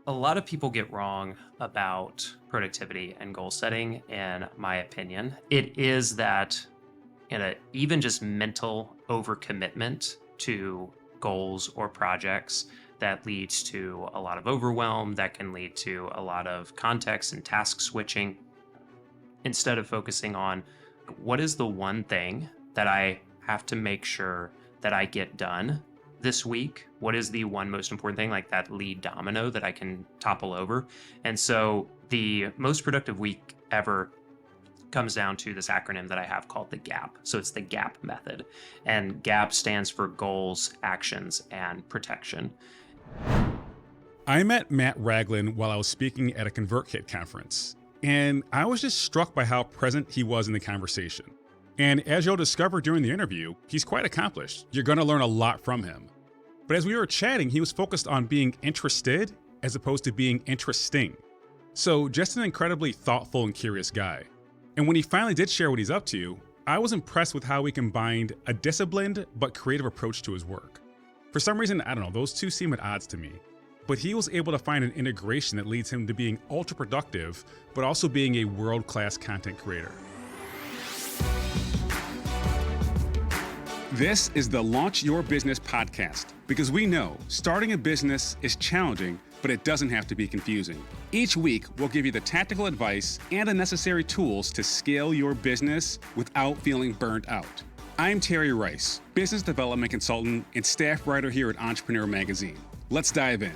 A lot of people get wrong about productivity and goal setting, in my opinion. It is that even just mental overcommitment to goals or projects that leads to a lot of overwhelm, that can lead to a lot of context and task switching, instead of focusing on what is the one thing that I have to make sure that I get done this week? What is the one most important thing, like that lead domino that I can topple over? And so the most productive week ever comes down to this acronym that I have called the GAP. So it's the GAP method. And GAP stands for goals, actions, and protection. I met Matt Ragland while I was speaking at a ConvertKit conference, and I was just struck by how present he was in the conversation. And as you'll discover during the interview, he's quite accomplished. You're going to learn a lot from him. But as we were chatting, he was focused on being interested as opposed to being interesting. So just an incredibly thoughtful and curious guy. And when he finally did share what he's up to, I was impressed with how he combined a disciplined but creative approach to his work. For some reason, I don't know, those two seem at odds to me. But he was able to find an integration that leads him to being ultra productive, but also being a world-class content creator. This is the Launch Your Business podcast, because we know starting a business is challenging, but it doesn't have to be confusing. Each week, we'll give you the tactical advice and the necessary tools to scale your business without feeling burnt out. I'm Terry Rice, business development consultant and staff writer here at Entrepreneur Magazine. Let's dive in.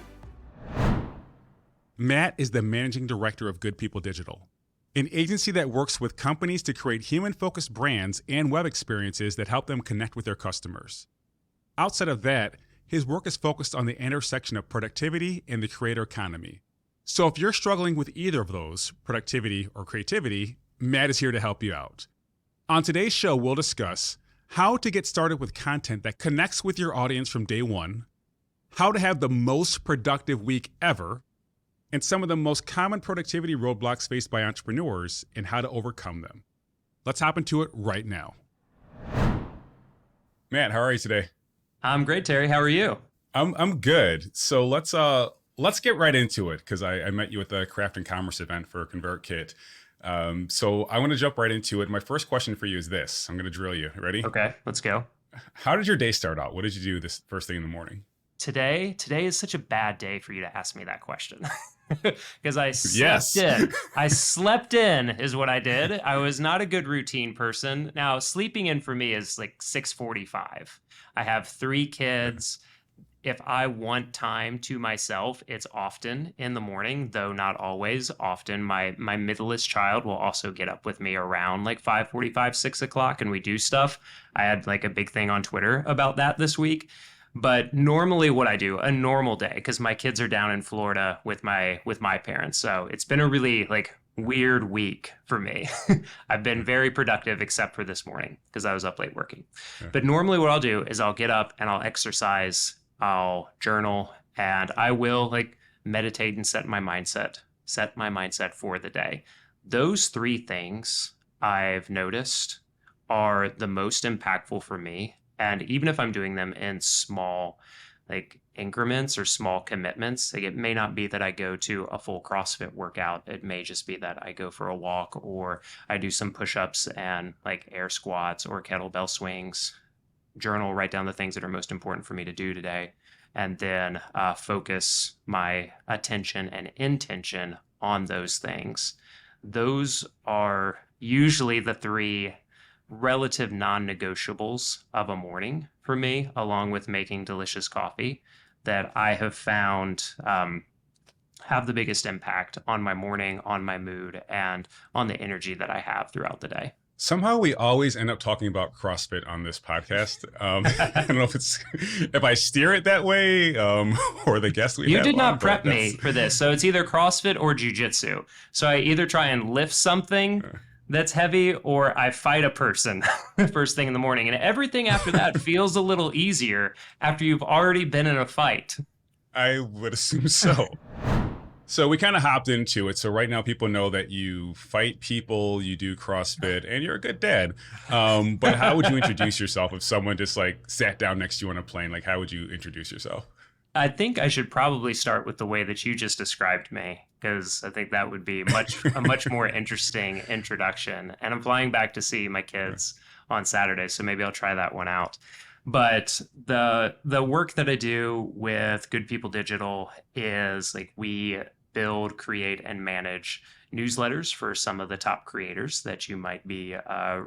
Matt is the managing director of Good People Digital, an agency that works with companies to create human-focused brands and web experiences that help them connect with their customers. Outside of that, his work is focused on the intersection of productivity and the creator economy. So if you're struggling with either of those, productivity or creativity, Matt is here to help you out. On today's show, we'll discuss how to get started with content that connects with your audience from day one, how to have the most productive week ever, and some of the most common productivity roadblocks faced by entrepreneurs and how to overcome them. Let's hop into it right now. Matt, how are you today? I'm great, Terry. How are you? I'm good. So let's get right into it, because I met you at the Craft and Commerce event for ConvertKit. So I want to jump right into it. My first question for you is this. I'm going to drill you. Ready? Okay, let's go. How did your day start out? What did you do this first thing in the morning? Today is such a bad day for you to ask me that question. Because I slept in. I slept in is what I did. I was not a good routine person. Now, sleeping in for me is like 6:45. I have 3 kids. If I want time to myself, it's often in the morning, though not always. Often my middleest child will also get up with me around like 5:45, 6 o'clock, and we do stuff. I had like a big thing on Twitter about that this week. But normally what I do, a normal day, because my kids are down in Florida with my parents. So it's been a really like weird week for me. I've been very productive except for this morning because I was up late working. Okay. But normally what I'll do is I'll get up and I'll exercise, I'll journal, and I will like meditate and set my mindset for the day. Those 3 things I've noticed are the most impactful for me. And even if I'm doing them in small like increments or small commitments, like it may not be that I go to a full CrossFit workout. It may just be that I go for a walk, or I do some push-ups and like air squats or kettlebell swings, journal, write down the things that are most important for me to do today, and then focus my attention and intention on those things. Those are usually the 3 relative non-negotiables of a morning for me, along with making delicious coffee, that I have found have the biggest impact on my morning, on my mood, and on the energy that I have throughout the day. Somehow we always end up talking about CrossFit on this podcast. I don't know if I steer it that way or the guest we have. You did not prep me for this, so it's either CrossFit or jiu-jitsu. So I either try and lift something that's heavy, or I fight a person first thing in the morning. And everything after that feels a little easier after you've already been in a fight. I would assume so. So we kind of hopped into it. So right now people know that you fight people, you do CrossFit, and you're a good dad. But how would you introduce yourself if someone just like sat down next to you on a plane? Like, how would you introduce yourself? I think I should probably start with the way that you just described me, because I think that would be a much more interesting introduction. And I'm flying back to see my kids on Saturday, so maybe I'll try that one out. But the work that I do with Good People Digital is like we build, create, and manage newsletters for some of the top creators that you might be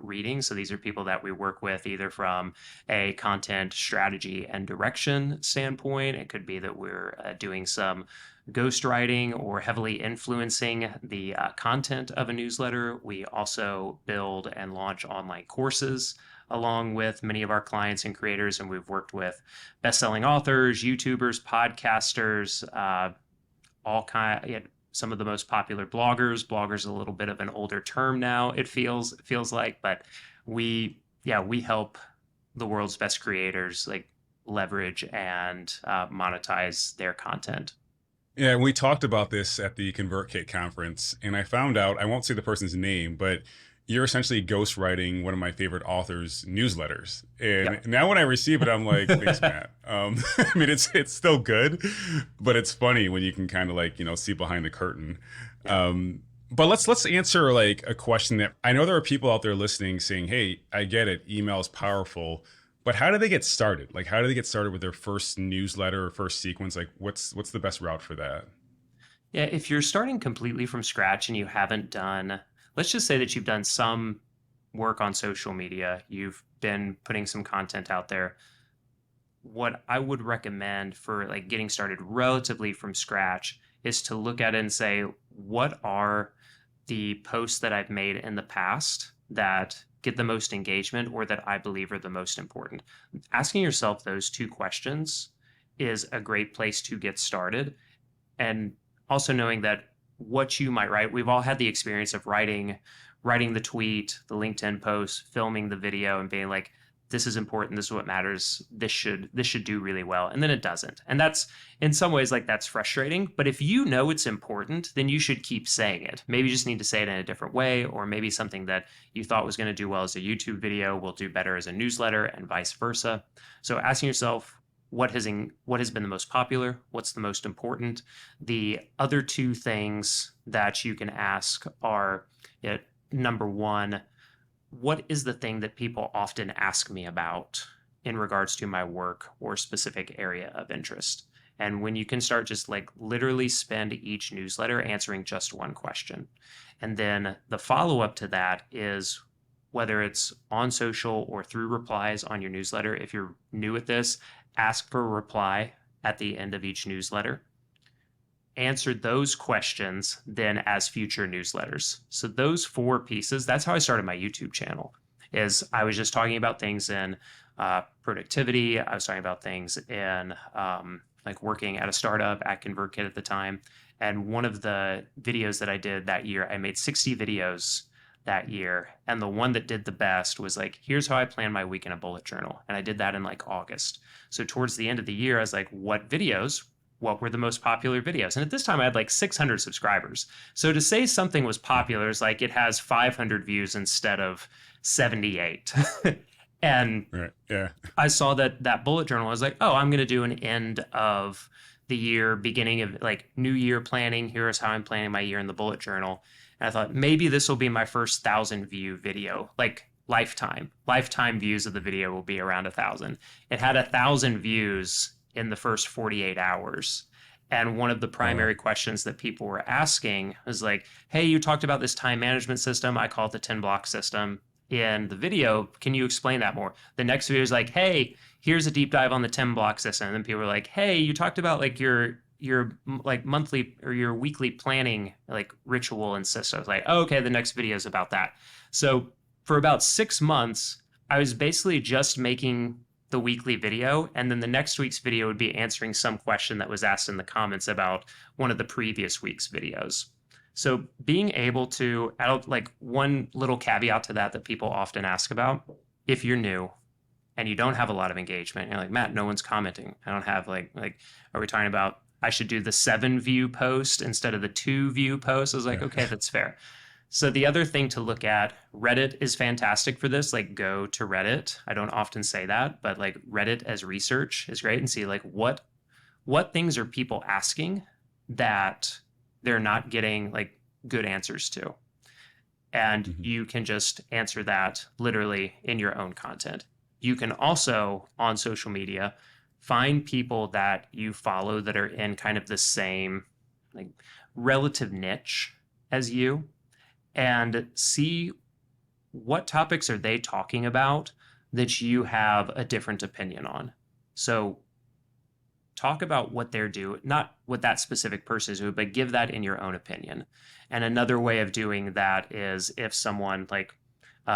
reading. So these are people that we work with either from a content strategy and direction standpoint. It could be that we're doing some ghostwriting or heavily influencing the content of a newsletter. We also build and launch online courses along with many of our clients and creators. And we've worked with best-selling authors, YouTubers, podcasters, all kind, some of the most popular bloggers. Bloggers a little bit of an older term now, it feels like, but we help the world's best creators like leverage and monetize their content. Yeah, we talked about this at the ConvertKit conference, and I found out, I won't say the person's name, but you're essentially ghostwriting one of my favorite authors' newsletters. And now when I receive it, I'm like, thanks, Matt. I mean, it's still good, but it's funny when you can kind of like, see behind the curtain. But let's answer like a question that I know there are people out there listening saying, hey, I get it, email is powerful, but how do they get started? Like, how do they get started with their first newsletter or first sequence? Like, what's the best route for that? Yeah, if you're starting completely from scratch and you haven't done, let's just say that you've done some work on social media, you've been putting some content out there. What I would recommend for like getting started relatively from scratch is to look at it and say, what are the posts that I've made in the past that get the most engagement or that I believe are the most important? Asking yourself those two questions is a great place to get started. And also knowing that what you might write, we've all had the experience of writing the tweet, the LinkedIn post, filming the video and being like, this is important, this is what matters, this should do really well, and then it doesn't. And that's in some ways like that's frustrating, but if you know it's important, then you should keep saying it. Maybe you just need to say it in a different way, or maybe something that you thought was going to do well as a YouTube video will do better as a newsletter, and vice versa. So asking yourself what has been the most popular, what's the most important. The other two things that you can ask are, number one, what is the thing that people often ask me about in regards to my work or specific area of interest? And when you can start just like literally spend each newsletter answering just one question. And then the follow-up to that is whether it's on social or through replies on your newsletter. If you're new at this, ask for a reply at the end of each newsletter. Answer those questions then as future newsletters. So those four pieces, that's how I started my YouTube channel, is I was just talking about things in productivity. I was talking about things in like working at a startup at ConvertKit at the time. And one of the videos that I did that year, I made 60 videos that year. And the one that did the best was like, here's how I plan my week in a bullet journal. And I did that in like August. So towards the end of the year, I was like, what were the most popular videos? And at this time I had like 600 subscribers. So to say something was popular is like it has 500 views instead of 78. And I saw that bullet journal. I was like, oh, I'm going to do an end of the year, beginning of like new year planning. Here's how I'm planning my year in the bullet journal. And I thought maybe this will be my first 1,000 view video, like lifetime views of the video will be around 1,000. It had 1,000 views in the first 48 hours. And one of the primary questions that people were asking was like, hey, you talked about this time management system. I call it the 10 block system in the video. Can you explain that more? The next video is like, hey, here's a deep dive on the 10 block system. And then people were like, hey, you talked about like your like monthly or your weekly planning like ritual and system. I was like, oh, okay, the next video is about that. So for about 6 months, I was basically just making the weekly video, and then the next week's video would be answering some question that was asked in the comments about one of the previous week's videos. So being able to add like one little caveat to that people often ask about, if you're new and you don't have a lot of engagement, you're like, Matt, no one's commenting. I don't have like, are we talking about I should do the 7 view post instead of the 2 view post? I was like, okay, that's fair. So the other thing to look at, Reddit is fantastic for this. Like go to Reddit. I don't often say that, but like Reddit as research is great, and see like what what things are people asking that they're not getting like good answers to? And you can just answer that literally in your own content. You can also, on social media, find people that you follow that are in kind of the same like relative niche as you, and see what topics are they talking about that you have a different opinion on. So talk about what they're doing, not what that specific person is doing, but give that in your own opinion. And another way of doing that is if someone like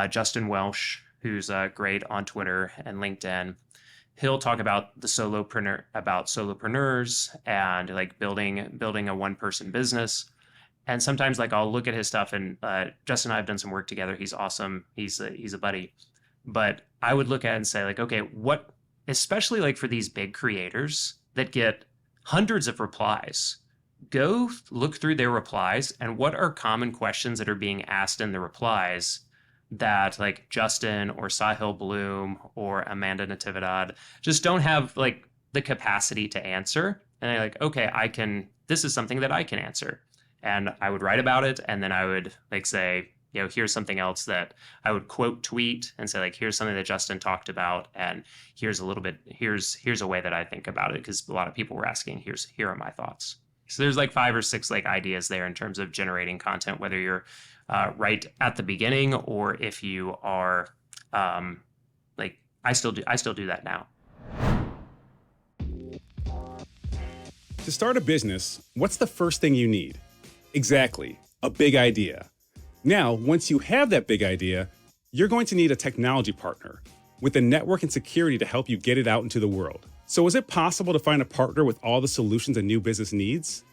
Justin Welsh, who's great on Twitter and LinkedIn, he'll talk about solopreneurs and like building a one-person business. And sometimes like I'll look at his stuff, and Justin and I have done some work together. He's awesome. He's a buddy. But I would look at it and say like, okay, what, especially like for these big creators that get hundreds of replies, go look through their replies and what are common questions that are being asked in the replies that like Justin or Sahil Bloom or Amanda Natividad just don't have like the capacity to answer. And they're like, okay, this is something that I can answer. And I would write about it. And then I would like say, here's something else that I would quote tweet and say like, here's something that Justin talked about. And here's a way that I think about it. Cause a lot of people were asking, here are my thoughts. So there's like 5 or 6 like ideas there in terms of generating content, whether you're right at the beginning or if you are like, I still do that now. To start a business, what's the first thing you need? Exactly, a big idea. Now, once you have that big idea, you're going to need a technology partner with the network and security to help you get it out into the world. So is it possible to find a partner with all the solutions a new business needs?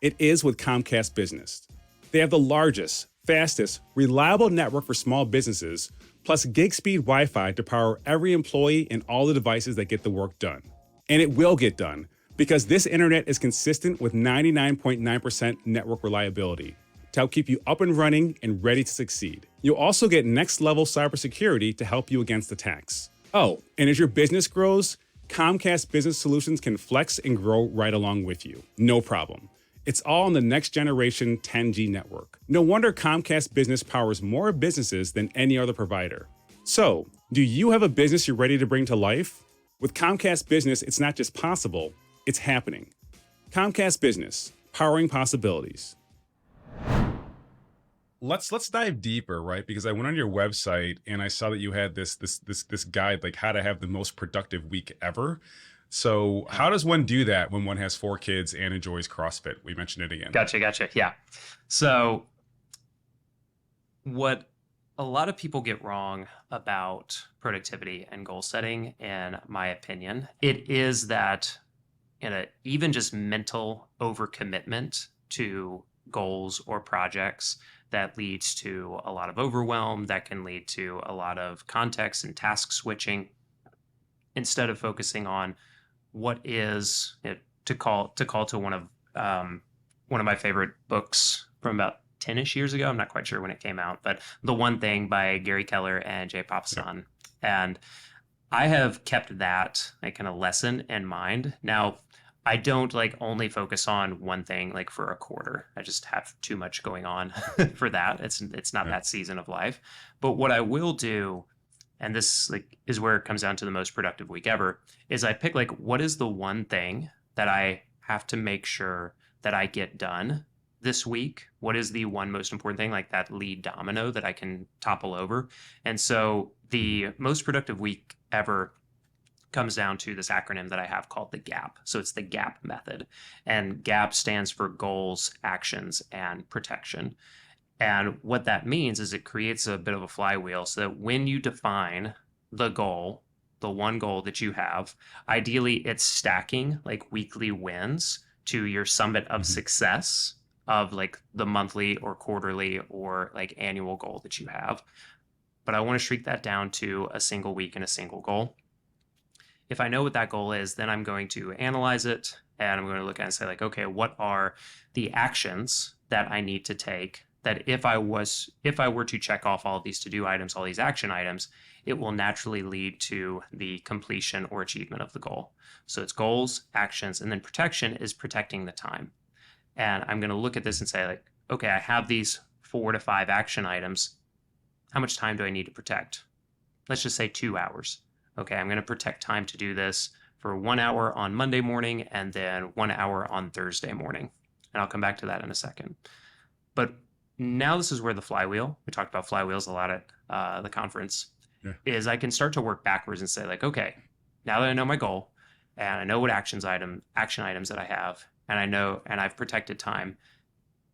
It is with Comcast Business. They have the largest, fastest, reliable network for small businesses, plus gig speed Wi-Fi to power every employee and all the devices that get the work done. And it will get done because this internet is consistent with 99.9% network reliability to help keep you up and running and ready to succeed. You'll also get next-level cybersecurity to help you against attacks. Oh, and as your business grows, Comcast Business Solutions can flex and grow right along with you. No problem. It's all on the next generation 10G network. No wonder Comcast Business powers more businesses than any other provider. So, do you have a business you're ready to bring to life? With Comcast Business, it's not just possible, it's happening. Comcast Business, powering possibilities. Let's dive deeper, right? Because I went on your website and I saw that you had this guide, like how to have the most productive week ever. So how does one do that when one has 4 kids and enjoys CrossFit? We mentioned it again. Gotcha. Yeah. So what a lot of people get wrong about productivity and goal setting, in my opinion, it is that even just mental overcommitment to goals or projects that leads to a lot of overwhelm, that can lead to a lot of context and task switching, instead of focusing on what is to call to one of my favorite books from about 10-ish years ago. I'm not quite sure when it came out, but The One Thing by Gary Keller and Jay Papasan. Yep. And I have kept that like kind of lesson in mind. Now, I don't like only focus on one thing like for a quarter. I just have too much going on for that. It's not that season of life. But what I will do, and this like is where it comes down to the most productive week ever, is I pick like what is the one thing that I have to make sure that I get done this week? What is the one most important thing, like that lead domino that I can topple over? And so the most productive week ever comes down to this acronym that I have called the GAP. So it's the GAP method. And GAP stands for goals, actions, and protection. And what that means is it creates a bit of a flywheel so that when you define the goal, the one goal that you have, ideally it's stacking like weekly wins to your summit of success of like the monthly or quarterly or like annual goal that you have. But I want to shrink that down to a single week and a single goal. If I know what that goal is, then I'm going to analyze it and I'm going to look at it and say like, okay, what are the actions that I need to take that if I were to check off all of these to-do items, all these action items, it will naturally lead to the completion or achievement of the goal. So it's goals, actions, and then protection is protecting the time. And I'm going to look at this and say, like, okay, I have these 4 to 5 action items. How much time do I need to protect? Let's just say 2 hours. Okay, I'm going to protect time to do this for 1 hour on Monday morning and then 1 hour on Thursday morning. And I'll come back to that in a second. But now this is where the flywheel, we talked about flywheels a lot at the conference, is I can start to work backwards and say, like, okay, now that I know my goal and I know what action items that I have, and I've protected time.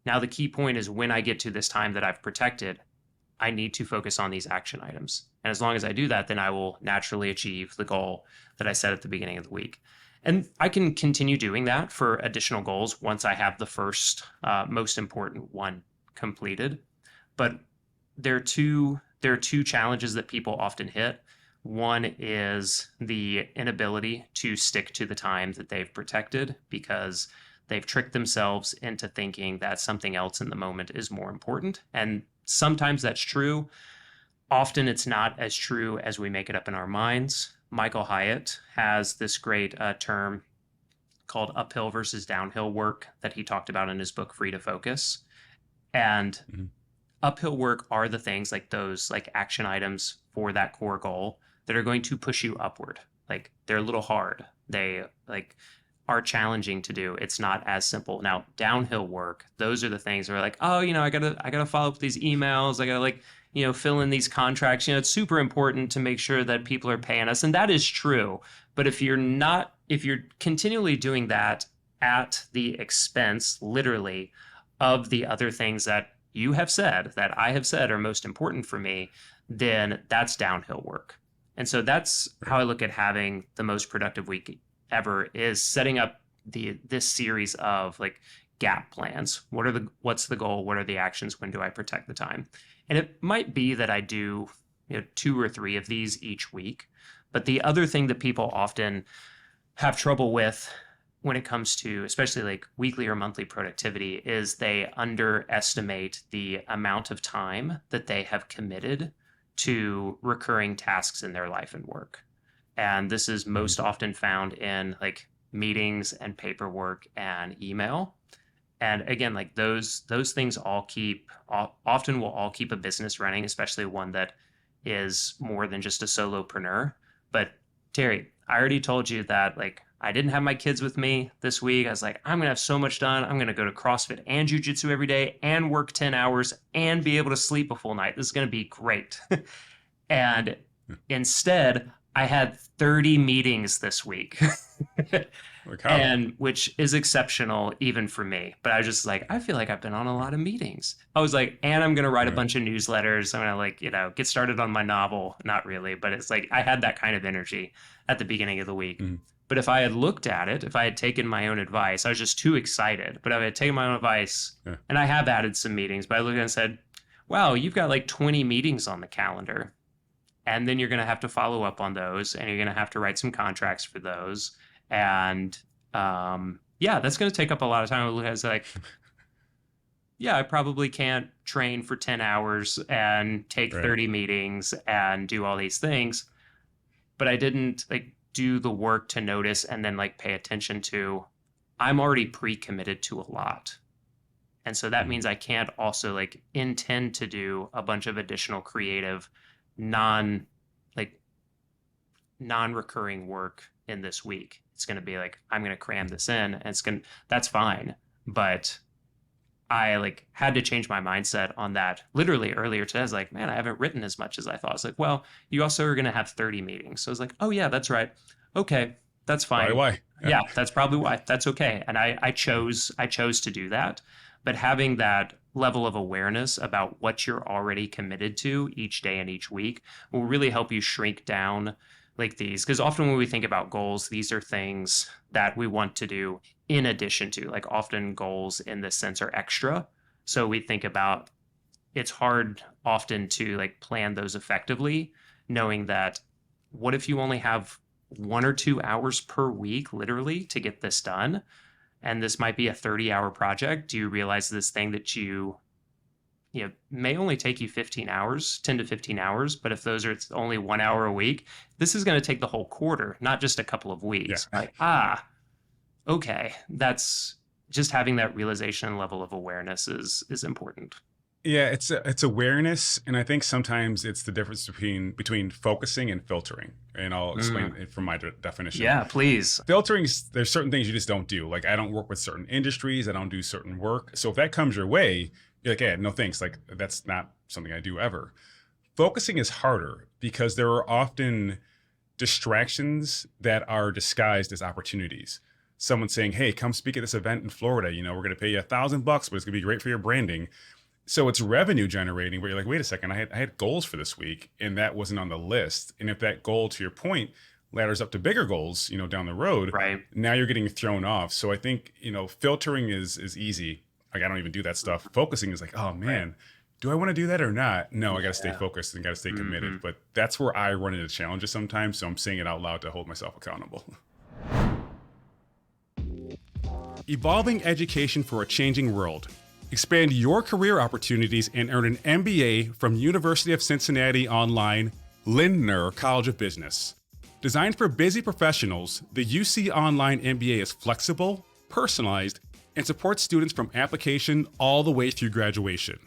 Now the key point is when I get to this time that I've protected, I need to focus on these action items. And as long as I do that, then I will naturally achieve the goal that I set at the beginning of the week. And I can continue doing that for additional goals once I have the first most important one completed. But there are two challenges that people often hit. One is the inability to stick to the time that they've protected because they've tricked themselves into thinking that something else in the moment is more important. And sometimes that's true. Often it's not as true as we make it up in our minds. Michael Hyatt has this great term called uphill versus downhill work that he talked about in his book, Free to Focus. And uphill work are the things like those like action items for that core goal that are going to push you upward. Like they're a little hard. They like are challenging to do. It's not as simple. Now, downhill work, those are the things where like, oh, I gotta follow up with these emails. I gotta like, fill in these contracts. It's super important to make sure that people are paying us. And that is true. But if you're continually doing that at the expense, literally, of the other things that you have said, that I have said are most important for me, then that's downhill work. And so that's how I look at having the most productive week ever, is setting up this series of like gap plans. What's the goal? What are the actions? When do I protect the time? And it might be that I do 2 or 3 of these each week. But the other thing that people often have trouble with when it comes to especially like weekly or monthly productivity is they underestimate the amount of time that they have committed to recurring tasks in their life and work. And this is most often found in like meetings and paperwork and email. And again, like those things often will all keep a business running, especially one that is more than just a solopreneur. But Terry, I already told you that like I didn't have my kids with me this week. I was like, I'm going to have so much done. I'm going to go to CrossFit and jiu-jitsu every day and work 10 hours and be able to sleep a full night. This is going to be great. And instead, I had 30 meetings this week. And which is exceptional even for me. But I was just like, I feel like I've been on a lot of meetings. I was like, and I'm going to write a bunch of newsletters. I'm going to get started on my novel. Not really, but it's like I had that kind of energy at the beginning of the week. But if I had looked at it, if I had taken my own advice, I was just too excited. But if I had taken my own advice, and I have added some meetings, but I looked at it and said, wow, you've got like 20 meetings on the calendar. And then you're going to have to follow up on those, and you're going to have to write some contracts for those. And that's going to take up a lot of time. I look at it as like, I probably can't train for 10 hours and take 30 meetings and do all these things. But I didn't like do the work to notice and then like pay attention to, I'm already pre-committed to a lot. And so that means I can't also like intend to do a bunch of additional creative non-recurring work in this week. It's going to be like, I'm going to cram this in and that's fine. But I like had to change my mindset on that literally earlier today. I was like, man, I haven't written as much as I thought. It's like, well, you also are going to have 30 meetings. So I was like, oh yeah, that's right. Okay, that's fine. Why? Yeah, that's probably why. That's okay. And I chose to do that. But having that level of awareness about what you're already committed to each day and each week will really help you shrink down like these. Because often when we think about goals, these are things that we want to do in addition to, like often goals in this sense are extra. So we think about, it's hard often to like plan those effectively, knowing that what if you only have 1 or 2 hours per week, literally, to get this done? And this might be a 30-hour project. Do you realize this thing that you may only take you 15 hours, 10 to 15 hours, but if those are it's only 1 hour a week, this is going to take the whole quarter, not just a couple of weeks. Yeah. Like, okay, that's just having that realization level of awareness is important. Yeah, it's awareness, and I think sometimes it's the difference between focusing and filtering. And I'll explain it from my definition. Yeah, please. Filtering, there's certain things you just don't do. Like I don't work with certain industries, I don't do certain work. So if that comes your way, you're like, yeah, no thanks. Like that's not something I do ever. Focusing is harder because there are often distractions that are disguised as opportunities. Someone saying, hey, come speak at this event in Florida. We're going to pay you $1,000, but it's going to be great for your branding. So it's revenue generating, but you're like, wait a second, I had goals for this week and that wasn't on the list. And if that goal, to your point, ladders up to bigger goals, down the road, right, now you're getting thrown off. So I think, filtering is easy. Like I don't even do that stuff. Focusing is like, oh man, do I want to do that or not? No, I got to stay focused and got to stay committed. But that's where I run into challenges sometimes. So I'm saying it out loud to hold myself accountable. Evolving education for a changing world. Expand your career opportunities and earn an MBA from University of Cincinnati Online, Lindner College of Business. Designed for busy professionals, the UC Online MBA is flexible, personalized, and supports students from application all the way through graduation.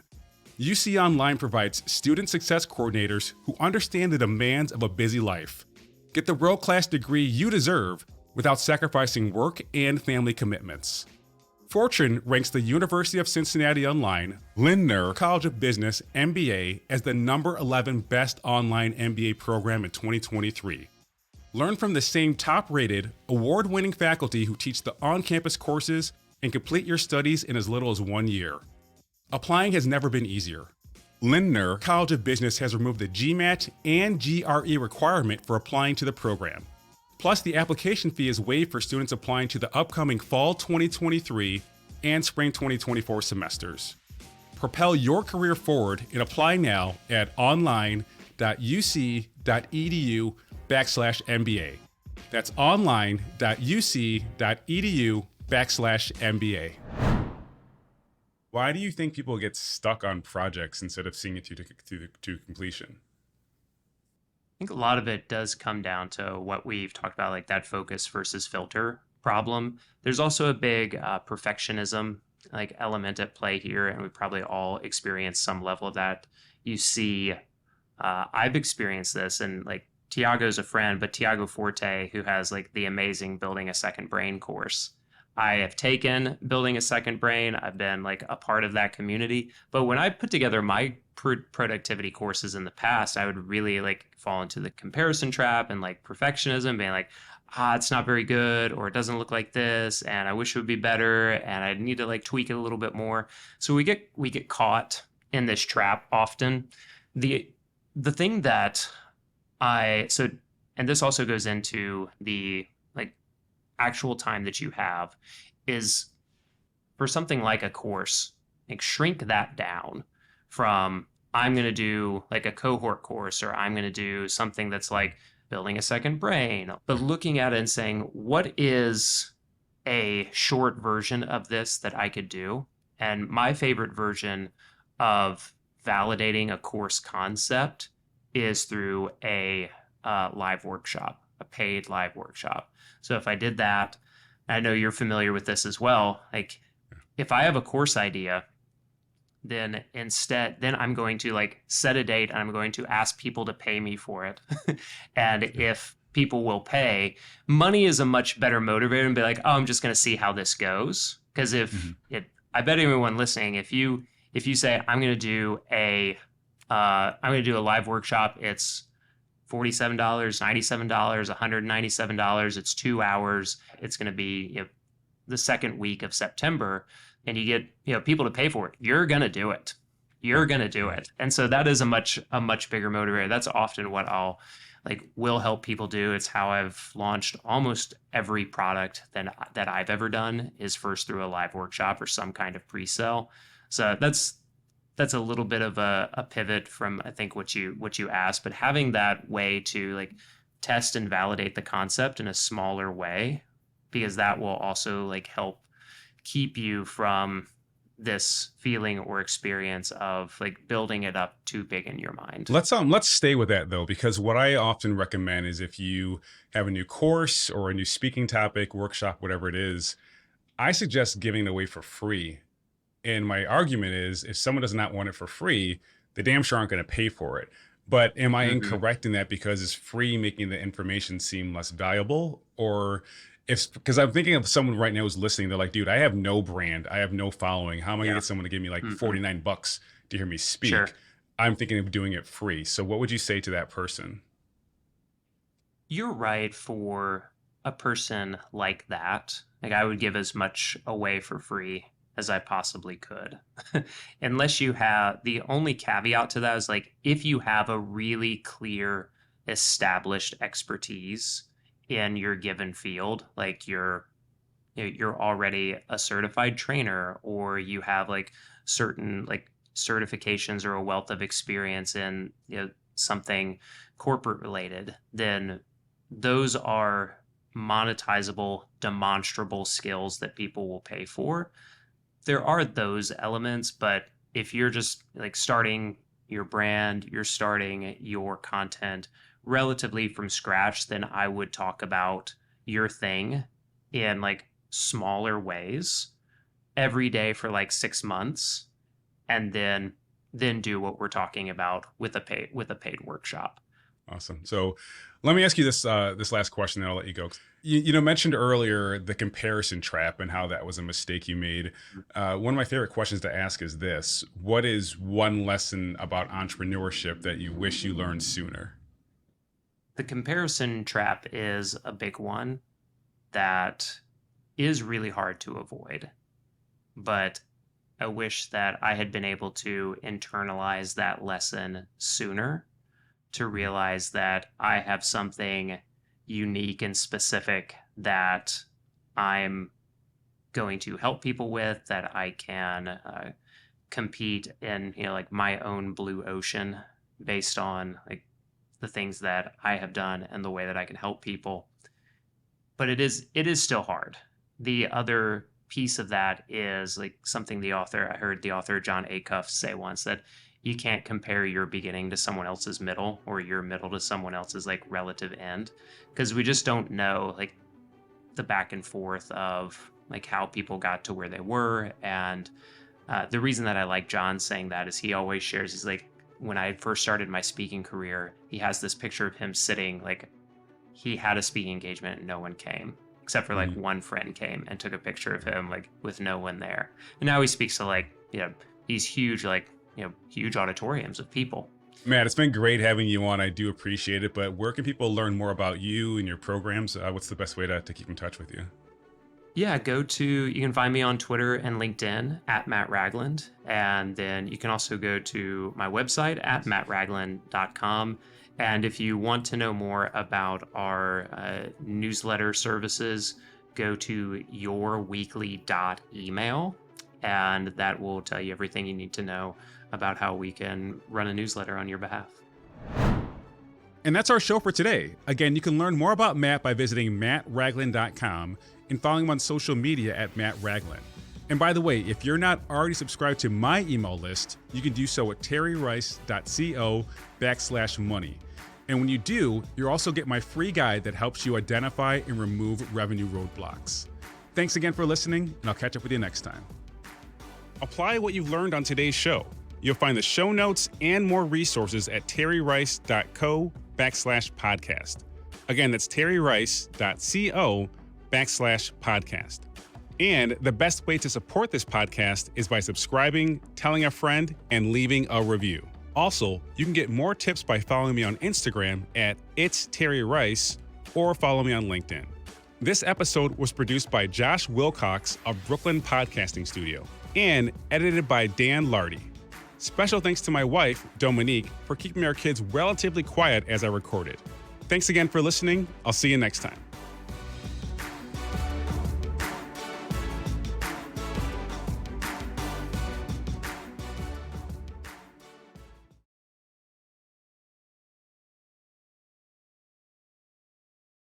UC Online provides student success coordinators who understand the demands of a busy life. Get the world-class degree you deserve without sacrificing work and family commitments. Fortune ranks the University of Cincinnati Online, Lindner College of Business MBA as the number 11 best online MBA program in 2023. Learn from the same top-rated, award-winning faculty who teach the on-campus courses and complete your studies in as little as 1 year. Applying has never been easier. Lindner College of Business has removed the GMAT and GRE requirement for applying to the program. Plus, the application fee is waived for students applying to the upcoming Fall 2023 and Spring 2024 semesters. Propel your career forward and apply now at online.uc.edu/MBA. That's online.uc.edu/MBA. Why do you think people get stuck on projects instead of seeing it to completion? I think a lot of it does come down to what we've talked about, like that focus versus filter problem. There's also a big perfectionism element at play here, and we probably all experience some level of that. You see, I've experienced this, and Tiago's a friend, but Tiago Forte, who has the amazing Building a Second Brain course. I have taken Building a Second Brain. I've been a part of that community. But when I put together my productivity courses in the past, I would really fall into the comparison trap and perfectionism, being it's not very good, or it doesn't look like this, and I wish it would be better, and I need to tweak it a little bit more. So we get caught in this trap often. The thing that and this also goes into the actual time that you have, is for something like a course, shrink that down from, I'm going to do a cohort course, or I'm going to do something that's Building a Second Brain, but looking at it and saying, what is a short version of this that I could do? And my favorite version of validating a course concept is through a live workshop, a paid live workshop. So if I did that, I know you're familiar with this as well. If I have a course idea, then I'm going to set a date, and I'm going to ask people to pay me for it. And if people will pay, money is a much better motivator, and be oh, I'm just going to see how this goes. Because I bet everyone listening, if you say, I'm going to do a live workshop, it's $47, $97, $197. It's 2 hours. It's going to be the second week of September, and you get people to pay for it. You're going to do it. You're going to do it. And so that is a much bigger motivator. That's often what I'll will help people do. It's how I've launched almost every product that I've ever done, is first through a live workshop or some kind of pre-sale. So that's a little bit of a pivot from, I think, what you asked, but having that way to test and validate the concept in a smaller way, because that will also help keep you from this feeling or experience of like building it up too big in your mind. Let's stay with that though, because what I often recommend is if you have a new course or a new speaking topic, workshop, whatever it is, I suggest giving it away for free. And my argument is if someone does not want it for free, they damn sure aren't going to pay for it. But am I incorrect in that because it's free making the information seem less valuable? Or because I'm thinking of someone right now who's listening, they're like, dude, I have no brand, I have no following. How am I gonna get someone to give me like $49 to hear me speak? Sure. I'm thinking of doing it free. So what would you say to that person? You're right for a person like that. Like I would give as much away for free as I possibly could. Unless you have, the only caveat to that is like, if you have a really clear established expertise in your given field, like you're already a certified trainer, or you have like certain like certifications or a wealth of experience in something corporate related, then those are monetizable, demonstrable skills that people will pay for. There are those elements, but if you're just like starting your brand, you're starting your content relatively from scratch, then I would talk about your thing in like smaller ways every day for like 6 months, and then do what we're talking about with a paid workshop. Awesome. So let me ask you this last question, then I'll let you go. You mentioned earlier the comparison trap and how that was a mistake you made. One of my favorite questions to ask is this: what is one lesson about entrepreneurship that you wish you learned sooner? The comparison trap is a big one that is really hard to avoid, but I wish that I had been able to internalize that lesson sooner, to realize that I have something unique and specific that I'm going to help people with, that I can compete in, like my own blue ocean based on like the things that I have done and the way that I can help people. But it is still hard. The other piece of that is like something I heard the author John Acuff say once, that you can't compare your beginning to someone else's middle, or your middle to someone else's like relative end, because we just don't know like the back and forth of like how people got to where they were. And the reason that I like John saying that is he always shares, he's like, when I first started my speaking career, he has this picture of him sitting, like he had a speaking engagement and no one came, except for like one friend came and took a picture of him like with no one there. And now he speaks to like, these huge, like, huge auditoriums of people. Matt, it's been great having you on. I do appreciate it, but where can people learn more about you and your programs? What's the best way to keep in touch with you? Yeah, you can find me on Twitter and LinkedIn at Matt Ragland. And then you can also go to my website at mattragland.com. And if you want to know more about our newsletter services, go to yourweekly.email, and that will tell you everything you need to know about how we can run a newsletter on your behalf. And that's our show for today. Again, you can learn more about Matt by visiting mattragland.com and following him on social media at Matt Ragland. And by the way, if you're not already subscribed to my email list, you can do so at terryrice.co/money. And when you do, you'll also get my free guide that helps you identify and remove revenue roadblocks. Thanks again for listening, and I'll catch up with you next time. Apply what you've learned on today's show. You'll find the show notes and more resources at terryrice.co/podcast. Again, that's terryrice.co/podcast. And the best way to support this podcast is by subscribing, telling a friend, and leaving a review. Also, you can get more tips by following me on Instagram at @itsterryrice, or follow me on LinkedIn. This episode was produced by Josh Wilcox of Brooklyn Podcasting Studio and edited by Dan Lardy. Special thanks to my wife, Dominique, for keeping our kids relatively quiet as I recorded. Thanks again for listening. I'll see you next time.